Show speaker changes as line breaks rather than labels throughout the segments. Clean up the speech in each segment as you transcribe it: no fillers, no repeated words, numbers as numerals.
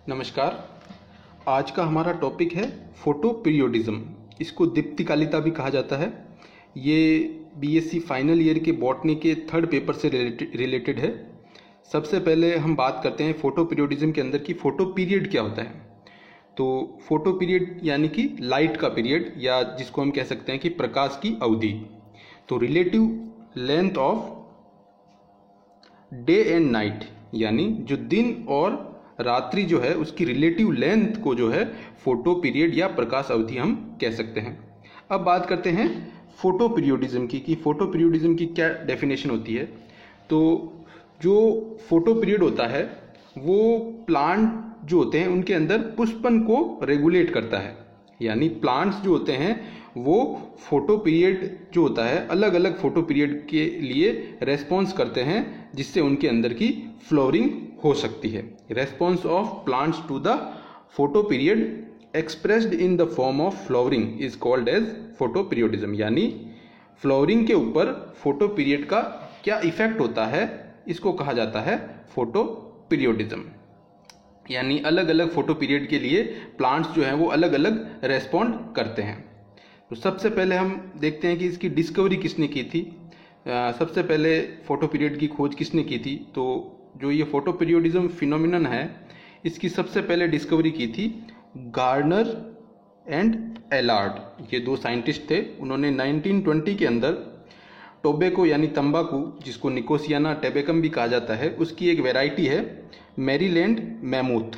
नमस्कार। आज का हमारा टॉपिक है फोटो पीरियोडिज्म। इसको दीप्तिकालिता भी कहा जाता है। ये बीएससी फाइनल ईयर के बॉटनी के थर्ड पेपर से रिलेटेड है। सबसे पहले हम बात करते हैं फोटो पीरियोडिज्म के अंदर कि फोटो पीरियड क्या होता है। तो फोटो पीरियड यानी कि लाइट का पीरियड, या जिसको हम कह सकते हैं कि प्रकाश की अवधि। तो relative length of day and night, यानी जो दिन और रात्रि जो है उसकी रिलेटिव लेंथ को जो है फोटो पीरियड या प्रकाश अवधि हम कह सकते हैं। अब बात करते हैं फोटो पीरियोडिज्म की कि फोटो पीरियोडिज्म की क्या डेफिनेशन होती है। तो जो फोटो पीरियड होता है वो प्लांट जो होते हैं उनके अंदर पुष्पन को रेगुलेट करता है। यानी प्लांट्स जो होते हैं वो फोटो पीरियड जो होता है अलग अलग फोटो पीरियड के लिए रेस्पॉन्स करते हैं, जिससे उनके अंदर की फ्लोरिंग हो सकती है। Response of plants to the photoperiod expressed in the form of flowering is called as photoperiodism. यानी फ्लावरिंग के ऊपर फोटो पीरियड का क्या इफेक्ट होता है, इसको कहा जाता है फोटो पीरियोडिज्म। यानी अलग अलग फोटो पीरियड के लिए प्लांट्स जो हैं वो अलग अलग रेस्पॉन्ड करते हैं। तो सबसे पहले हम देखते हैं कि इसकी डिस्कवरी किसने की थी। सबसे पहले फोटो पीरियड की खोज किसने की थी। तो जो ये फोटो पीरियोडिज्म फिनोमिनन है इसकी सबसे पहले डिस्कवरी की थी गार्डनर एंड एलार्ड। ये दो साइंटिस्ट थे। उन्होंने 1920 के अंदर टोबैको यानी तंबाकू, जिसको निकोसियाना टेबेकम भी कहा जाता है, उसकी एक वैरायटी है मैरीलैंड मैमूथ।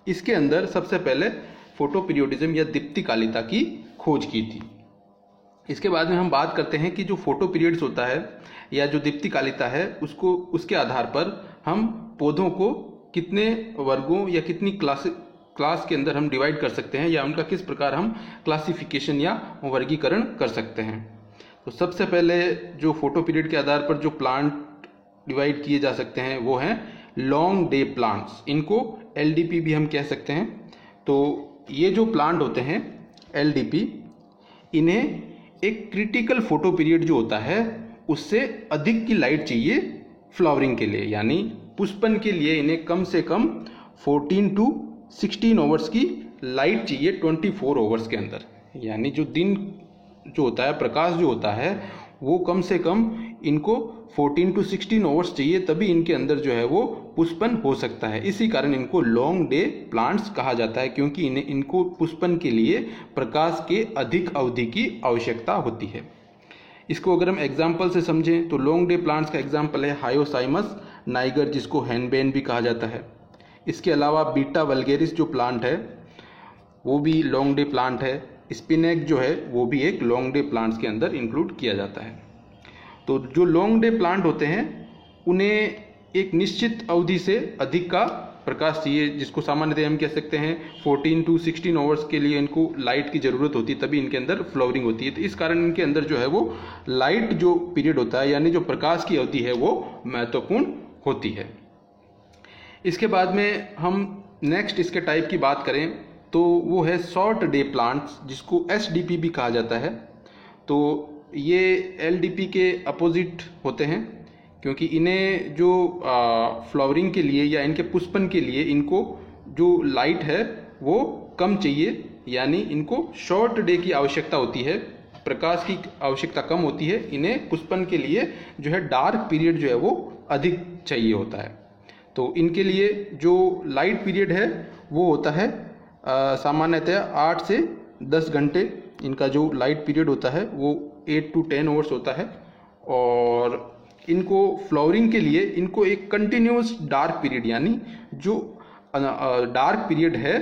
इसके अंदर सबसे पहले फोटो पीरियोडिज्म या दीप्तिकालिता की खोज की थी। इसके बाद में हम बात करते हैं कि जो फोटो पीरियड्स होता है या जो दीप्तिकालिता है उसके आधार पर हम पौधों को कितने वर्गों या कितनी क्लास के अंदर हम डिवाइड कर सकते हैं, या उनका किस प्रकार हम क्लासिफिकेशन या वर्गीकरण कर सकते हैं। तो सबसे पहले जो फोटो पीरियड के आधार पर जो प्लांट डिवाइड किए जा सकते हैं वो हैं लॉन्ग डे प्लांट्स। इनको एलडीपी भी हम कह सकते हैं। तो ये जो प्लांट होते हैं एलडीपी, इन्हें एक क्रिटिकल फोटो पीरियड जो होता है उससे अधिक की लाइट चाहिए फ्लावरिंग के लिए। यानी पुष्पन के लिए इन्हें कम से कम 14 to 16 आवर्स की लाइट चाहिए 24 आवर्स के अंदर। यानी जो दिन जो होता है, प्रकाश जो होता है, वो कम से कम इनको 14 to 16 आवर्स चाहिए, तभी इनके अंदर जो है वो पुष्पन हो सकता है। इसी कारण इनको लॉन्ग डे प्लांट्स कहा जाता है, क्योंकि इनको पुष्पन के लिए प्रकाश के अधिक अवधि की आवश्यकता होती है। इसको अगर हम एग्जाम्पल से समझें तो लॉन्ग डे प्लांट्स का एग्जाम्पल है हायोसाइमस नाइगर, जिसको हैंडबेन भी कहा जाता है। इसके अलावा बीटा वल्गेरिस जो प्लांट है वो भी लॉन्ग डे प्लांट है। स्पिनेक जो है वो भी एक लॉन्ग डे प्लांट्स के अंदर इंक्लूड किया जाता है। तो जो लॉन्ग डे प्लांट होते हैं उन्हें एक निश्चित अवधि से अधिक का प्रकाश चाहिए, जिसको सामान्यतः हम कह सकते हैं 14 to 16 आवर्स के लिए इनको लाइट की ज़रूरत होती है, तभी इनके अंदर फ्लावरिंग होती है। तो इस कारण इनके अंदर जो है वो लाइट जो पीरियड होता है, यानी जो प्रकाश की अवधि है, वो महत्वपूर्ण होती है। इसके बाद में हम नेक्स्ट इसके टाइप की बात करें तो वो है शॉर्ट डे प्लांट्स, जिसको एसडीपी भी कहा जाता है। तो ये एलडीपी के अपोजिट होते हैं, क्योंकि इन्हें जो फ्लावरिंग के लिए या इनके पुष्पन के लिए इनको जो लाइट है वो कम चाहिए। यानी इनको शॉर्ट डे की आवश्यकता होती है, प्रकाश की आवश्यकता कम होती है। इन्हें पुष्पन के लिए जो है डार्क पीरियड जो है वो अधिक चाहिए होता है। तो इनके लिए जो लाइट पीरियड है वो होता है सामान्यतः 8 से 10 घंटे। इनका जो लाइट पीरियड होता है वो 8 to 10 आवर्स होता है। और इनको फ्लावरिंग के लिए इनको एक कंटिन्यूस डार्क पीरियड, यानी जो डार्क पीरियड है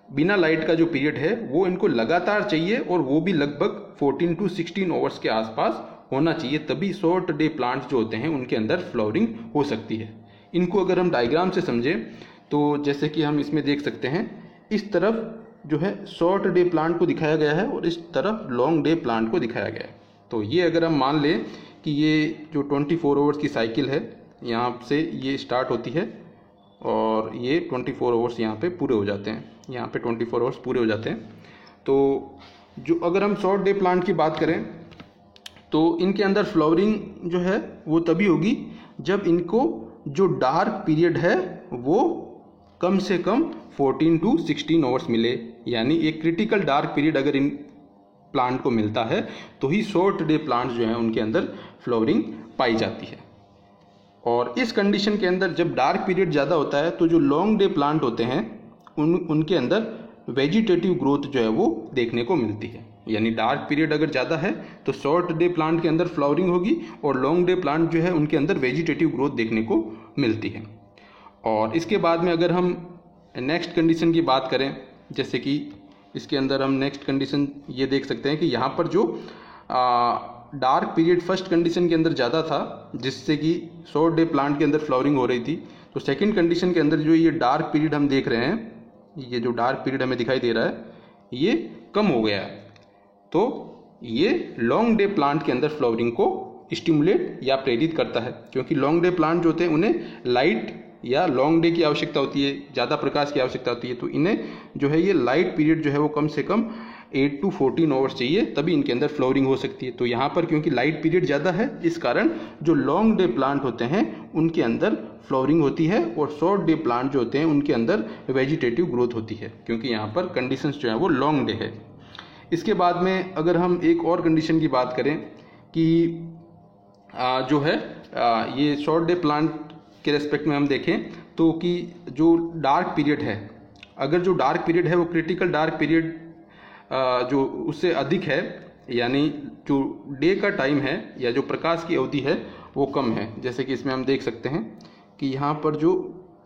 बिना लाइट का जो पीरियड है वो इनको लगातार चाहिए, और वो भी लगभग 14 to 16 आवर्स के आसपास होना चाहिए, तभी शॉर्ट डे प्लांट्स जो होते हैं उनके अंदर फ्लावरिंग हो सकती है। इनको अगर हम डायग्राम से समझें तो जैसे कि हम इसमें देख सकते हैं, इस तरफ जो है शॉर्ट डे प्लांट को दिखाया गया है और इस तरफ लॉन्ग डे प्लांट को दिखाया गया है। तो ये अगर हम मान लें कि ये जो 24 आवर्स की साइकिल है, यहाँ से ये स्टार्ट होती है और ये 24 आवर्स यहाँ पे पूरे हो जाते हैं, यहाँ पे 24 आवर्स पूरे हो जाते हैं। तो जो अगर हम शॉर्ट डे प्लांट की बात करें तो इनके अंदर फ्लावरिंग जो है वो तभी होगी जब इनको जो डार्क पीरियड है वो कम से कम 14 to 16 आवर्स मिले, यानी एक क्रिटिकल डार्क पीरियड अगर इन प्लांट को मिलता है तो ही शॉर्ट डे प्लांट जो हैं उनके अंदर फ्लावरिंग पाई जाती है। और इस कंडीशन के अंदर जब डार्क पीरियड ज़्यादा होता है तो जो लॉन्ग डे प्लांट होते हैं उनके अंदर वेजिटेटिव ग्रोथ जो है वो देखने को मिलती है। यानी डार्क पीरियड अगर ज़्यादा है तो शॉर्ट डे प्लांट के अंदर फ्लावरिंग होगी और लॉन्ग डे प्लांट जो है उनके अंदर वेजिटेटिव ग्रोथ देखने को मिलती है। और इसके बाद में अगर हम नेक्स्ट कंडीशन की बात करें, जैसे कि इसके अंदर हम नेक्स्ट कंडीशन ये देख सकते हैं कि यहाँ पर जो डार्क पीरियड फर्स्ट कंडीशन के अंदर ज़्यादा था जिससे कि शॉर्ट डे प्लांट के अंदर फ्लावरिंग हो रही थी, तो सेकंड कंडीशन के अंदर जो ये डार्क पीरियड हम देख रहे हैं, ये जो डार्क पीरियड हमें दिखाई दे रहा है ये कम हो गया है। तो ये लॉन्ग डे प्लांट के अंदर फ्लावरिंग को स्टिमुलेट या प्रेरित करता है, क्योंकि लॉन्ग डे प्लांट जो होते हैं उन्हें लाइट या लॉन्ग डे की आवश्यकता होती है, ज़्यादा प्रकाश की आवश्यकता होती है। तो इन्हें जो है ये लाइट पीरियड जो है वो कम से कम 8 to 14 आवर्स चाहिए, तभी इनके अंदर फ्लावरिंग हो सकती है। तो यहाँ पर क्योंकि लाइट पीरियड ज़्यादा है इस कारण जो लॉन्ग डे प्लांट होते हैं उनके अंदर फ्लावरिंग होती है और शॉर्ट डे प्लांट जो होते हैं उनके अंदर वेजिटेटिव ग्रोथ होती है, क्योंकि यहाँ पर कंडीशंस जो है वो लॉन्ग डे है। इसके बाद में अगर हम एक और कंडीशन की बात करें कि जो है ये शॉर्ट डे प्लांट के रेस्पेक्ट में हम देखें तो कि जो डार्क पीरियड है, अगर जो डार्क पीरियड है वो क्रिटिकल डार्क पीरियड जो उससे अधिक है, यानी जो डे का टाइम है या जो प्रकाश की अवधि है वो कम है, जैसे कि इसमें हम देख सकते हैं कि यहाँ पर जो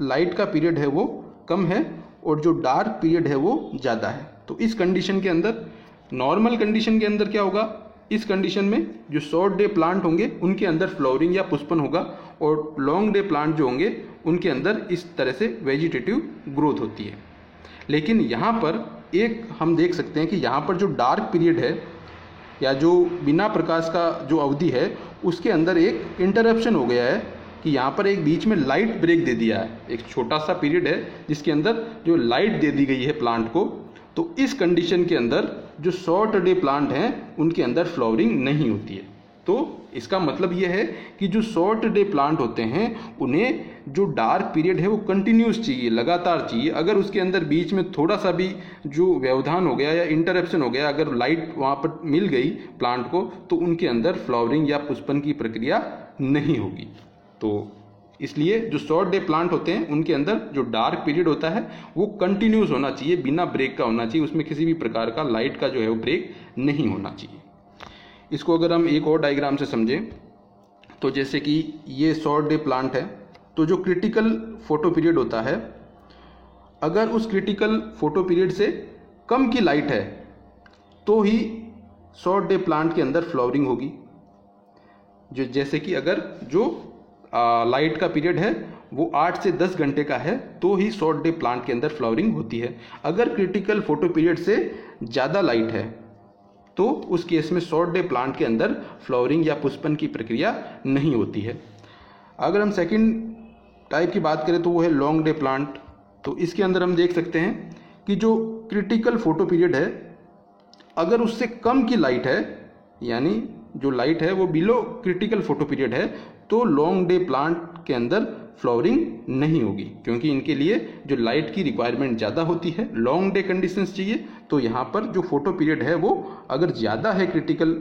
लाइट का पीरियड है वो कम है और जो डार्क पीरियड है वो ज़्यादा है। तो इस कंडीशन के अंदर, नॉर्मल कंडीशन के अंदर क्या होगा, इस कंडीशन में जो शॉर्ट डे प्लांट होंगे उनके अंदर फ्लावरिंग या पुष्पन होगा और लॉन्ग डे प्लांट जो होंगे उनके अंदर इस तरह से वेजिटेटिव ग्रोथ होती है। लेकिन यहाँ पर एक हम देख सकते हैं कि यहाँ पर जो डार्क पीरियड है या जो बिना प्रकाश का जो अवधि है उसके अंदर एक इंटरप्शन हो गया है कि यहाँ पर एक बीच में लाइट ब्रेक दे दिया है। एक छोटा सा पीरियड है जिसके अंदर जो लाइट दे दी गई है प्लांट को, तो इस कंडीशन के अंदर जो शॉर्ट डे प्लांट हैं उनके अंदर फ्लावरिंग नहीं होती है। तो इसका मतलब ये है कि जो शॉर्ट डे प्लांट होते हैं उन्हें जो डार्क पीरियड है वो कंटिन्यूस चाहिए, लगातार चाहिए। अगर उसके अंदर बीच में थोड़ा सा भी जो व्यवधान हो गया या इंटरप्शन हो गया, अगर लाइट वहाँ पर मिल गई प्लांट को, तो उनके अंदर फ्लावरिंग या पुष्पन की प्रक्रिया नहीं होगी। तो इसलिए जो शॉर्ट डे प्लांट होते हैं उनके अंदर जो डार्क पीरियड होता है वो कंटिन्यूस होना चाहिए, बिना ब्रेक का होना चाहिए, उसमें किसी भी प्रकार का लाइट का जो है वो ब्रेक नहीं होना चाहिए। इसको अगर हम एक और डायग्राम से समझें तो जैसे कि ये शॉर्ट डे प्लांट है, तो जो क्रिटिकल फोटो पीरियड होता है, अगर उस क्रिटिकल फोटो पीरियड से कम की लाइट है तो ही शॉर्ट डे प्लांट के अंदर फ्लावरिंग होगी। जो जैसे कि अगर जो लाइट का पीरियड है वो 8 से 10 घंटे का है तो ही शॉर्ट डे प्लांट के अंदर फ्लावरिंग होती है। अगर क्रिटिकल फोटो पीरियड से ज़्यादा लाइट है तो उस केस में शॉर्ट डे प्लांट के अंदर फ्लावरिंग या पुष्पन की प्रक्रिया नहीं होती है। अगर हम सेकंड टाइप की बात करें तो वो है लॉन्ग डे प्लांट। तो इसके अंदर हम देख सकते हैं कि जो क्रिटिकल फोटो पीरियड है, अगर उससे कम की लाइट है, यानी जो लाइट है वो बिलो क्रिटिकल फोटो पीरियड है, तो लॉन्ग डे प्लांट के अंदर फ्लावरिंग नहीं होगी, क्योंकि इनके लिए जो लाइट की रिक्वायरमेंट ज़्यादा होती है, लॉन्ग डे कंडीशंस चाहिए। तो यहाँ पर जो फोटो पीरियड है वो अगर ज़्यादा है क्रिटिकल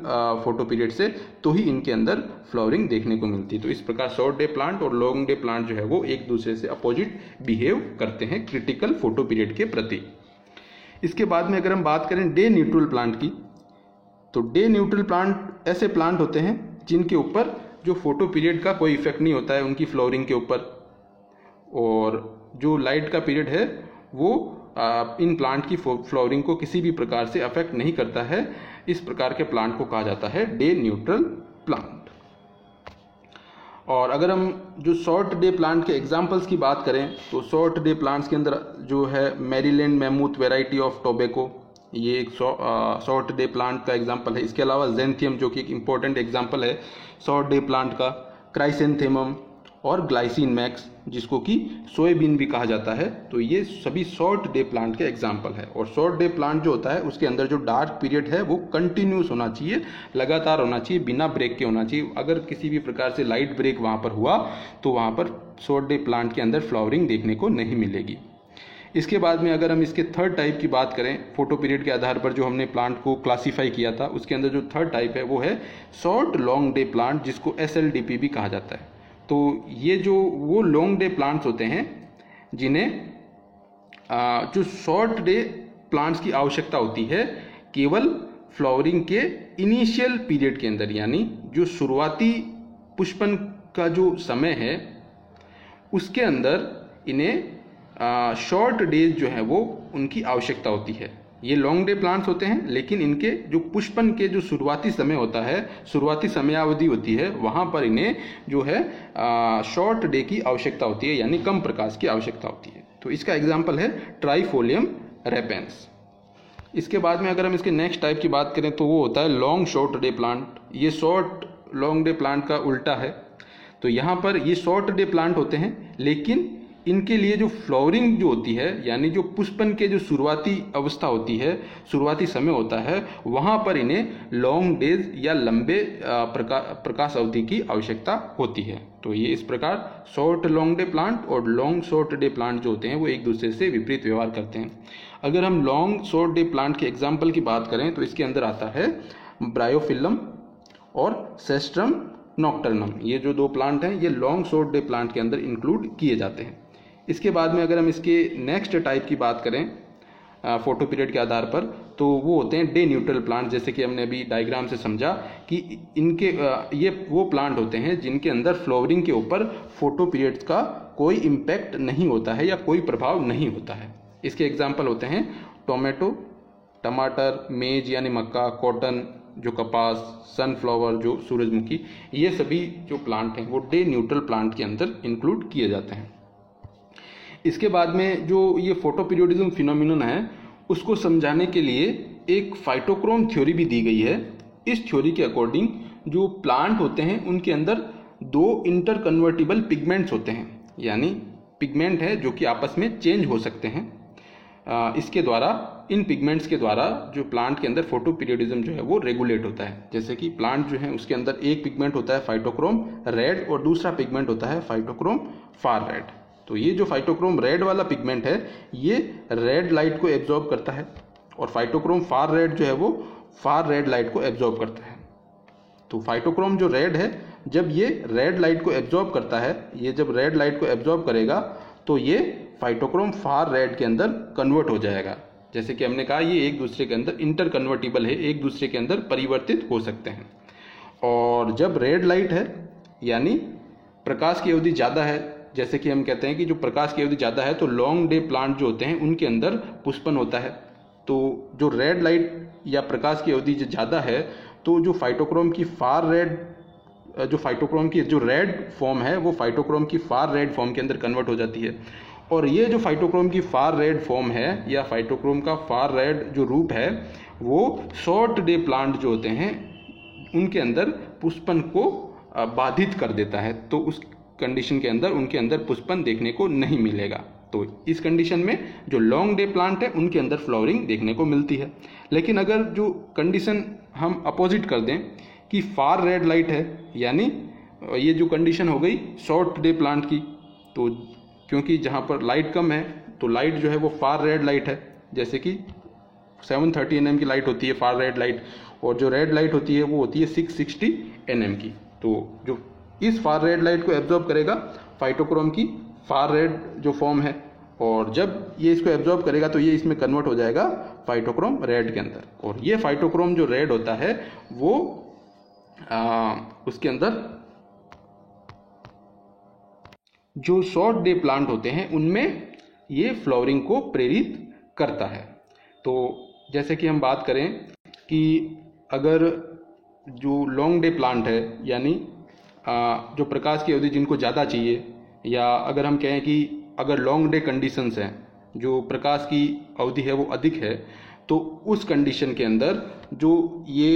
फोटो पीरियड से तो ही इनके अंदर फ्लावरिंग देखने को मिलती है। तो इस प्रकार शॉर्ट डे प्लांट और लॉन्ग डे प्लांट जो है वो एक दूसरे से अपोजिट बिहेव करते हैं क्रिटिकल फोटो पीरियड के प्रति। इसके बाद में अगर हम बात करें डे न्यूट्रल प्लांट की, तो डे न्यूट्रल प्लांट ऐसे प्लांट होते हैं जिनके ऊपर जो फोटो पीरियड का कोई इफेक्ट नहीं होता है उनकी फ्लावरिंग के ऊपर, और जो लाइट का पीरियड है वो इन प्लांट की फ्लावरिंग को किसी भी प्रकार से अफेक्ट नहीं करता है। इस प्रकार के प्लांट को कहा जाता है डे न्यूट्रल प्लांट। और अगर हम जो शॉर्ट डे प्लांट के एग्जांपल्स की बात करें तो शॉर्ट डे प्लांट्स के अंदर जो है मैरीलैंड मैमूथ वैरायटी ऑफ टोबैको, ये एक शॉर्ट डे प्लांट का एग्जांपल है। इसके अलावा जेंथियम जो कि एक इम्पोर्टेंट एग्जांपल है शॉर्ट डे प्लांट का, क्राइसेंथेमम और ग्लाइसिन मैक्स जिसको कि सोयाबीन भी कहा जाता है। तो ये सभी शॉर्ट डे प्लांट के एग्जांपल है। और शॉर्ट डे प्लांट जो होता है उसके अंदर जो डार्क पीरियड है वो कंटिन्यूस होना चाहिए, लगातार होना चाहिए, बिना ब्रेक के होना चाहिए। अगर किसी भी प्रकार से लाइट ब्रेक वहाँ पर हुआ तो वहाँ पर शॉर्ट डे प्लांट के अंदर फ्लावरिंग देखने को नहीं मिलेगी। इसके बाद में अगर हम इसके थर्ड टाइप की बात करें, फोटो पीरियड के आधार पर जो हमने प्लांट को क्लासीफाई किया था, उसके अंदर जो थर्ड टाइप है वो है शॉर्ट लॉन्ग डे प्लांट, जिसको SLDP भी कहा जाता है। तो ये जो वो लॉन्ग डे प्लांट्स होते हैं जिन्हें जो शॉर्ट डे प्लांट्स की आवश्यकता होती है केवल फ्लावरिंग के इनिशियल पीरियड के अंदर, यानी जो शुरुआती पुष्पन का जो समय है उसके अंदर इन्हें शॉर्ट डेज जो है वो उनकी आवश्यकता होती है। ये लॉन्ग डे प्लांट्स होते हैं, लेकिन इनके जो पुष्पन के जो शुरुआती समय होता है, शुरुआती समयावधि होती है, वहाँ पर इन्हें जो है शॉर्ट डे की आवश्यकता होती है, यानी कम प्रकाश की आवश्यकता होती है। तो इसका एग्जाम्पल है ट्राइफोलियम रेपेंस। इसके बाद में अगर हम इसके नेक्स्ट टाइप की बात करें तो वो होता है लॉन्ग शॉर्ट डे प्लांट। ये शॉर्ट लॉन्ग डे प्लांट का उल्टा है। तो यहाँ पर ये शॉर्ट डे प्लांट होते हैं, लेकिन इनके लिए जो फ्लावरिंग जो होती है, यानी जो पुष्पन के जो शुरुआती अवस्था होती है, शुरुआती समय होता है, वहाँ पर इन्हें लॉन्ग डेज या लंबे प्रकाश अवधि की आवश्यकता होती है। तो ये इस प्रकार शॉर्ट लॉन्ग डे प्लांट और लॉन्ग शॉर्ट डे प्लांट जो होते हैं वो एक दूसरे से विपरीत व्यवहार करते हैं। अगर हम लॉन्ग शॉर्ट डे प्लांट के एग्जाम्पल की बात करें तो इसके अंदर आता है ब्रायोफिलम और सेस्ट्रम नॉक्टर्नम। ये जो दो प्लांट हैं ये लॉन्ग शॉर्ट डे प्लांट के अंदर इंक्लूड किए जाते हैं। इसके बाद में अगर हम इसके नेक्स्ट टाइप की बात करें फोटो पीरियड के आधार पर, तो वो होते हैं डे न्यूट्रल प्लांट। जैसे कि हमने अभी डायग्राम से समझा कि इनके ये वो प्लांट होते हैं जिनके अंदर फ्लावरिंग के ऊपर फोटो पीरियड्स का कोई इम्पैक्ट नहीं होता है या कोई प्रभाव नहीं होता है। इसके एग्जाम्पल होते हैं टोमेटो, टमाटर, मेज यानी मक्का, कॉटन जो कपास, सनफ्लावर जो सूरजमुखी, ये सभी जो प्लांट हैं वो डे न्यूट्रल प्लांट के अंदर इंक्लूड किए जाते हैं। इसके बाद में जो ये फोटो पीरियोडिज्म फिनोमिनन है उसको समझाने के लिए एक फाइटोक्रोम थ्योरी भी दी गई है। इस थ्योरी के अकॉर्डिंग जो प्लांट होते हैं उनके अंदर दो इंटर कन्वर्टिबल पिगमेंट्स होते हैं, यानी पिगमेंट है जो कि आपस में चेंज हो सकते हैं। इसके द्वारा, इन पिगमेंट्स के द्वारा जो प्लांट के अंदर फोटो पीरियोडिज्म जो है वो रेगुलेट होता है। जैसे कि प्लांट जो है उसके अंदर एक पिगमेंट होता है फाइटोक्रोम रेड और दूसरा पिगमेंट होता है फाइटोक्रोम फार रेड। तो ये जो फाइटोक्रोम रेड वाला पिगमेंट है ये रेड लाइट को एब्जॉर्ब करता है और फाइटोक्रोम फार रेड जो है वो फार रेड लाइट को एब्जॉर्ब करता है। तो फाइटोक्रोम जो रेड है जब ये रेड लाइट को एब्जॉर्ब करता है, ये जब रेड लाइट को एब्जॉर्ब करेगा तो ये फाइटोक्रोम फार रेड के अंदर कन्वर्ट हो जाएगा। जैसे कि हमने कहा ये एक दूसरे के अंदर इंटर कन्वर्टिबल है, एक दूसरे के अंदर परिवर्तित हो सकते हैं। और जब रेड लाइट है यानी प्रकाश की अवधि ज़्यादा है, जैसे कि हम कहते हैं कि जो प्रकाश की अवधि ज़्यादा है तो लॉन्ग डे प्लांट जो होते हैं उनके अंदर पुष्पन होता है। तो जो रेड लाइट या प्रकाश की अवधि जो ज़्यादा है तो जो फाइटोक्रोम की फार रेड, जो फाइटोक्रोम की जो रेड फॉर्म है वो फाइटोक्रोम की फार रेड फॉर्म के अंदर कन्वर्ट हो जाती है। और ये जो फाइटोक्रोम की फार रेड फॉर्म है या फाइटोक्रोम का फार रेड जो रूप है वो शॉर्ट डे प्लांट जो होते हैं उनके अंदर पुष्पन को बाधित कर देता है। तो उस कंडीशन के अंदर उनके अंदर पुष्पन देखने को नहीं मिलेगा। तो इस कंडीशन में जो लॉन्ग डे प्लांट है उनके अंदर फ्लावरिंग देखने को मिलती है। लेकिन अगर जो कंडीशन हम अपोजिट कर दें कि फार रेड लाइट है, यानी ये जो कंडीशन हो गई शॉर्ट डे प्लांट की, तो क्योंकि जहाँ पर लाइट कम है तो लाइट जो है वो फार रेड लाइट है, जैसे कि 730 nm की लाइट होती है फार रेड लाइट, और जो रेड लाइट होती है वो होती है 660 nm की। तो जो इस फार रेड लाइट को एब्जॉर्ब करेगा फाइटोक्रोम की फार रेड जो फॉर्म है, और जब ये इसको एब्जॉर्ब करेगा तो ये इसमें कन्वर्ट हो जाएगा फाइटोक्रोम रेड के अंदर। और ये फाइटोक्रोम जो रेड होता है वो उसके अंदर जो शॉर्ट डे प्लांट होते हैं उनमें ये फ्लावरिंग को प्रेरित करता है। तो जैसे कि हम बात करें कि अगर जो लॉन्ग डे प्लांट है यानी जो प्रकाश की अवधि जिनको ज़्यादा चाहिए, या अगर हम कहें कि अगर लॉन्ग डे कंडीशंस हैं, जो प्रकाश की अवधि है वो अधिक है, तो उस कंडीशन के अंदर जो ये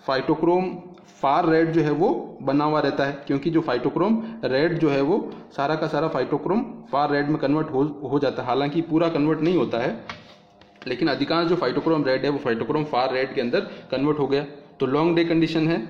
फाइटोक्रोम फार रेड जो है वो बना हुआ रहता है, क्योंकि जो फाइटोक्रोम रेड जो है वो सारा का सारा फाइटोक्रोम फार रेड में कन्वर्ट हो जाता है। हालांकि पूरा कन्वर्ट नहीं होता है, लेकिन अधिकांश जो फाइटोक्रोम रेड है वो फाइटोक्रोम फार रेड के अंदर कन्वर्ट हो गया। तो लॉन्ग डे कंडीशन है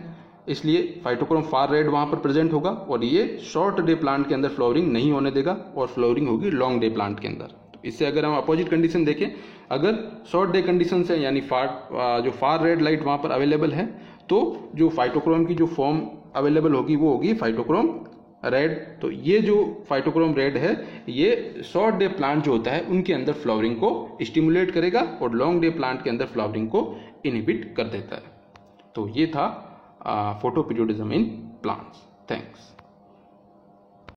इसलिए फाइटोक्रोम फार रेड वहाँ पर प्रेजेंट होगा और ये शॉर्ट डे प्लांट के अंदर फ्लावरिंग नहीं होने देगा और फ्लावरिंग होगी लॉन्ग डे प्लांट के अंदर। तो इससे अगर हम अपोजिट कंडीशन देखें, अगर शॉर्ट डे कंडीशन है यानी जो फार रेड लाइट वहाँ पर अवेलेबल है, तो जो फाइटोक्रोम की जो फॉर्म अवेलेबल होगी वो होगी फाइटोक्रोम रेड। तो ये जो फाइटोक्रोम रेड है ये शॉर्ट डे प्लांट जो होता है उनके अंदर फ्लावरिंग को स्टिमुलेट करेगा और लॉन्ग डे प्लांट के अंदर फ्लावरिंग को इनहिबिट कर देता है। तो ये था फोटोपीरियोडिज्म इन प्लांट्स। थैंक्स।